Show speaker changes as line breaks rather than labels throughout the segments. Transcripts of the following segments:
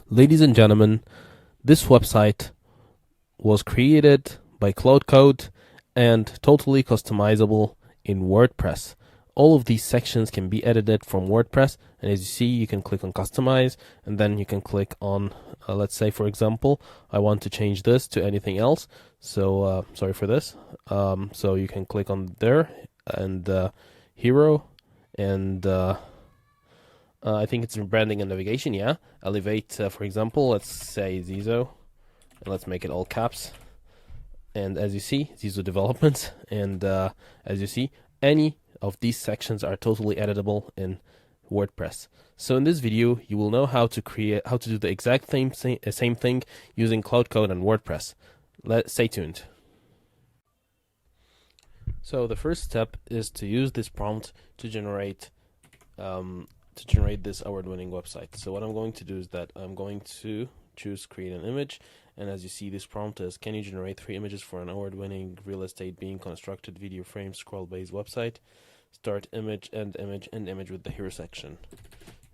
Ladies and gentlemen, this website was created by Claude and totally customizable in WordPress. All of these sections can be edited from WordPress, and as you see, you can click on customize, and then you can click on, let's say for example, I want to change this to anything else. So sorry for this. So you can click on there and hero, and I think it's in branding and navigation. Yeah, elevate, for example, let's say Zizo, and let's make it all caps. And as you see, Zizo developments, and as you see, any of these sections are totally editable in WordPress. So in this video, you will know how to do the exact same thing using Claude and WordPress. Stay tuned. So the first step is to use this prompt to generate this award-winning website. So what I'm going to do is that I'm going to choose create an image, and as you see, this prompt is, can you generate 3 images for an award-winning real estate being constructed video frame scroll-based website? Start image, end image, end image with the hero section.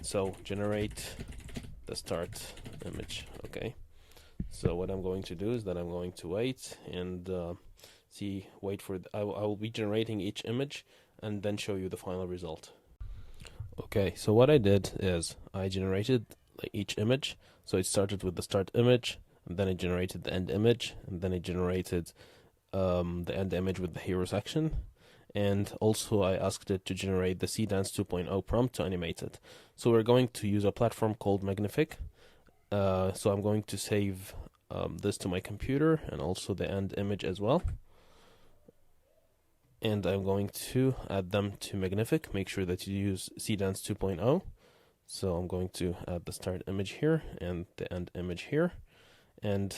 So generate the start image. Okay, so what I'm going to do is that I'm going to wait and wait for I will be generating each image and then show you the final result. Okay, so what I did is I generated each image. So it started with the start image, and then it generated the end image, and then it generated the end image with the hero section. And also I asked it to generate the Cdance 2.0 prompt to animate it. So we're going to use a platform called Magnific. So I'm going to save this to my computer and also the end image as well. And I'm going to add them to Magnific. Make sure that you use Cdance 2.0. So I'm going to add the start image here and the end image here. And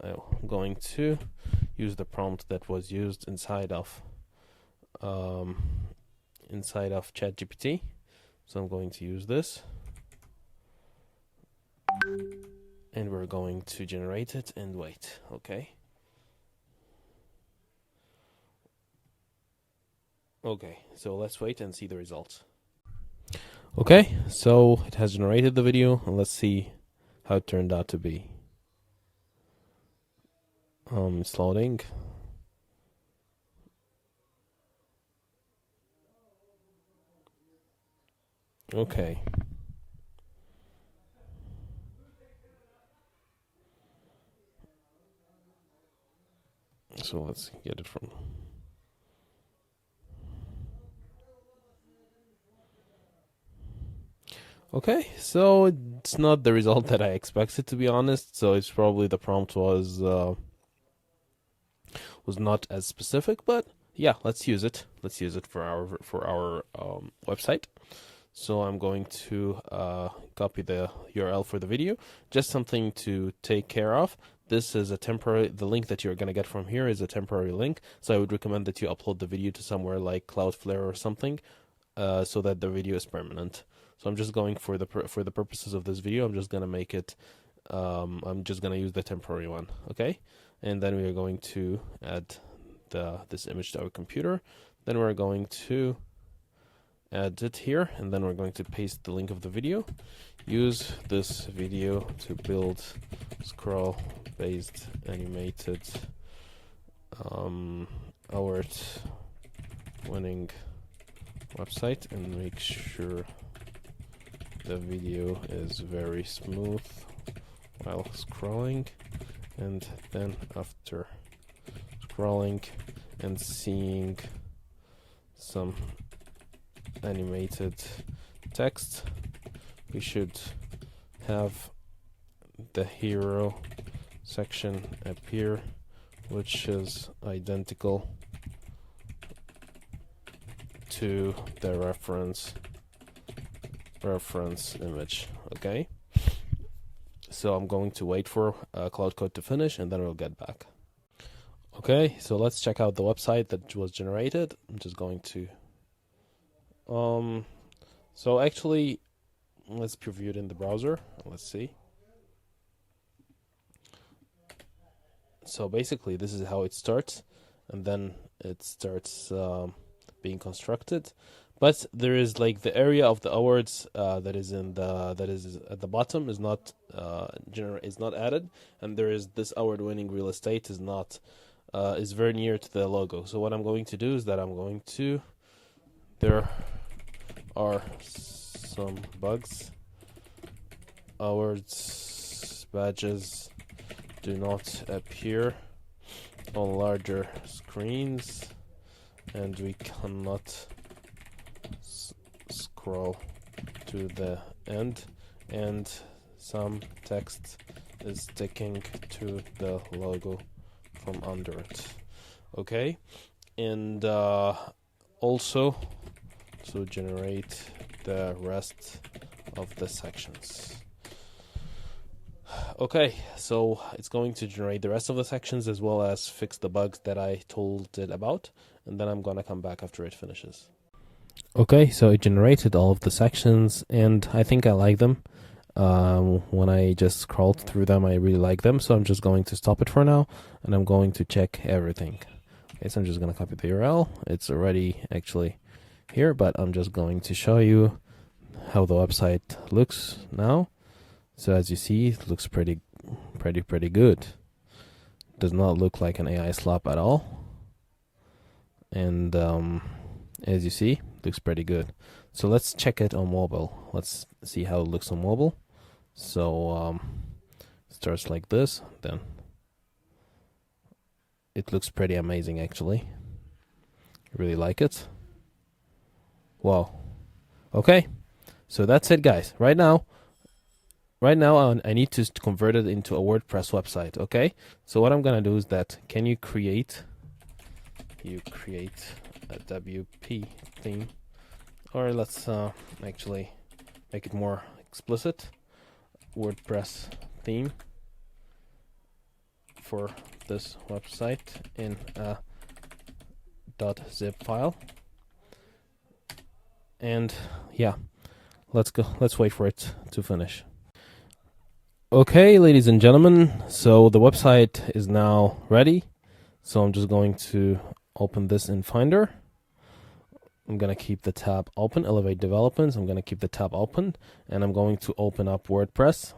I'm going to use the prompt that was used inside of ChatGPT. So I'm going to use this. And we're going to generate it and wait. Okay. Okay, so let's wait and see the results. Okay, so it has generated the video, and let's see how it turned out to be. It's loading. Okay. So let's get it from. Okay, so it's not the result that I expected, to be honest. So it's probably the prompt was not as specific, but yeah, let's use it. Let's use it for our website. So I'm going to copy the URL for the video. Just something to take care of. This is a temporary. The link that you're going to get from here is a temporary link. So I would recommend that you upload the video to somewhere like Cloudflare or something, so that the video is permanent. So I'm just going for the purposes of this video, I'm just gonna make it. I'm just gonna use the temporary one, okay? And then we are going to add this image to our computer. Then we're going to add it here, and then we're going to paste the link of the video. Use this video to build scroll-based animated award-winning website, and make sure the video is very smooth while scrolling, and then after scrolling and seeing some animated text, we should have the hero section appear, which is identical to the reference image. Okay, so I'm going to wait for Claude to finish, and then we'll get back. Okay, so let's check out the website that was generated. I'm just going to so actually let's preview it in the browser. Let's see. So basically this is how it starts, and then it starts being constructed. but there is like the area of the awards that is at the bottom is not is not added, and there is this award-winning real estate is very near to the logo. So what I'm going to do is that there are some bugs. Awards badges do not appear on larger screens, and we cannot scroll to the end, and some text is sticking to the logo from under it. Okay, and also to generate the rest of the sections. Okay, so it's going to generate the rest of the sections as well as fix the bugs that I told it about, and then I'm gonna come back after it finishes. Okay, so it generated all of the sections, and I think I like them. When I just scrolled through them, I really like them, so I'm just going to stop it for now, and I'm going to check everything. Okay, so I'm just going to copy the URL. It's already actually here, but I'm just going to show you how the website looks now. So as you see, it looks pretty good. Does not look like an AI slop at all. And as you see, it looks pretty good. So let's check it on mobile. Let's see how it looks on mobile. So it starts like this, then it looks pretty amazing actually. Really like it. Wow. Okay, so that's it, guys. Right now I need to convert it into a WordPress website. Okay, so what I'm gonna do is that you create a WP theme, or let's actually make it more explicit, WordPress theme for this website in a .zip file. And yeah, let's wait for it to finish. Okay, ladies and gentlemen, so the website is now ready. So I'm just going to open this in Finder. I'm going to keep the tab open, Elevate Developments. I'm going to keep the tab open, and I'm going to open up WordPress.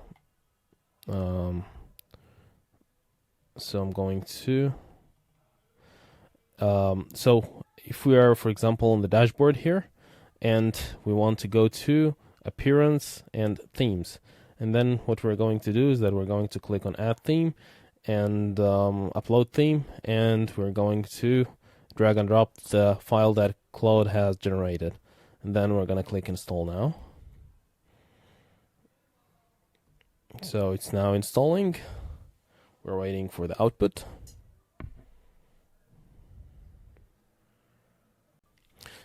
So I'm going to, so if we are, for example, on the dashboard here, and we want to go to Appearance and Themes. And then what we're going to do is that we're going to click on Add Theme and Upload Theme, and we're going to drag and drop the file that Claude has generated. And then we're going to click Install Now. So it's now installing. We're waiting for the output.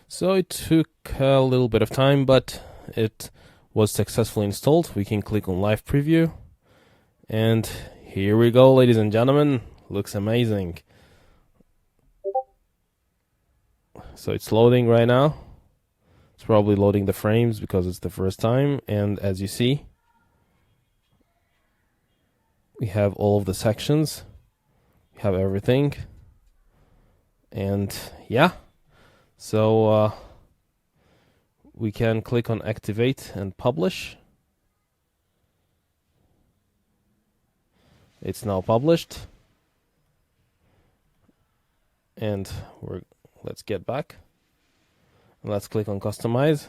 So it took a little bit of time, but it was successfully installed. We can click on Live Preview, and here we go, ladies and gentlemen. Looks amazing. So it's loading right now. It's probably loading the frames because it's the first time, and as you see, we have all of the sections. We have everything, and yeah, so we can click on Activate and Publish. It's now published, and let's get back and let's click on Customize.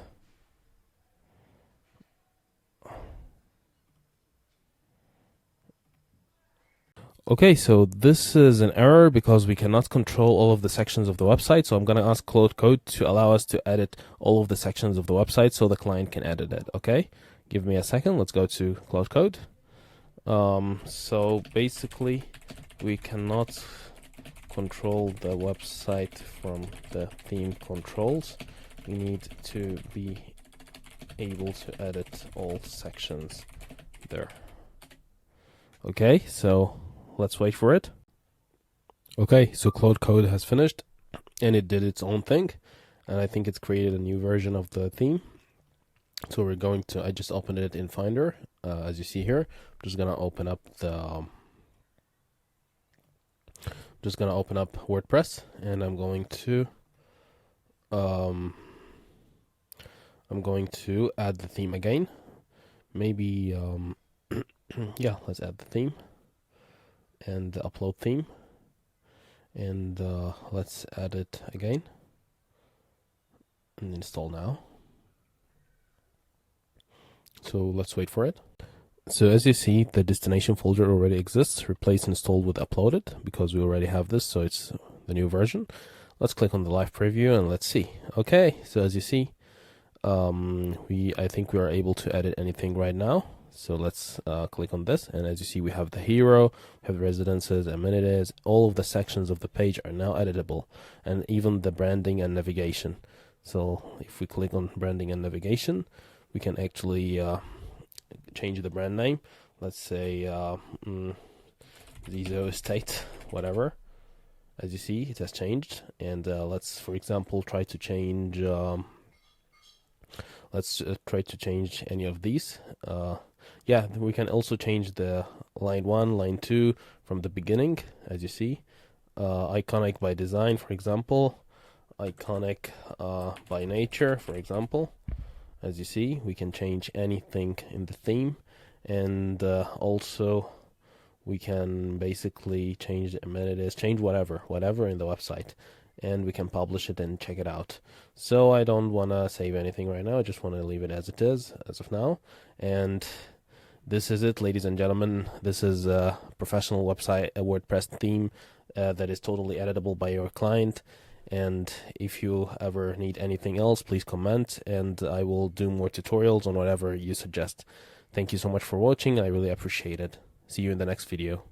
Okay, so this is an error because we cannot control all of the sections of the website. So I'm going to ask Claude Code to allow us to edit all of the sections of the website so the client can edit it. Okay, give me a second. Let's go to Claude Code. So basically, we cannot control the website from the theme controls. We need to be able to edit all sections there. Okay, so let's wait for it. Okay, so Claude Code has finished, and it did its own thing, and I think it's created a new version of the theme. So we're going to, I just opened it in Finder, as you see here. I'm just gonna open up WordPress, and I'm going to I'm going to add the theme again. Maybe, yeah, let's add the theme and the upload theme. And let's add it again and install now. So let's wait for it. So as you see, the destination folder already exists. Replace installed with uploaded, because we already have this, so it's the new version. Let's click on the live preview and let's see. Okay, so as you see, I think we are able to edit anything right now. So let's click on this, and as you see, we have the hero, we have the residences, amenities. All of the sections of the page are now editable, and even the branding and navigation. So if we click on branding and navigation, we can actually change the brand name. Let's say Zizo Estate, whatever. As you see, it has changed. And let's, for example, try to change. Let's try to change any of these. Yeah, we can also change the line 1, line 2 from the beginning. As you see, iconic by design, for example, iconic by nature, for example. As you see, we can change anything in the theme, and also we can basically change the amenities, change whatever in the website, and we can publish it and check it out. So I don't want to save anything right now. I just want to leave it as it is as of now. And this is it, ladies and gentlemen. This is a professional website, a WordPress theme that is totally editable by your client. And if you ever need anything else, please comment, and I will do more tutorials on whatever you suggest. Thank you so much for watching. I really appreciate it. See you in the next video.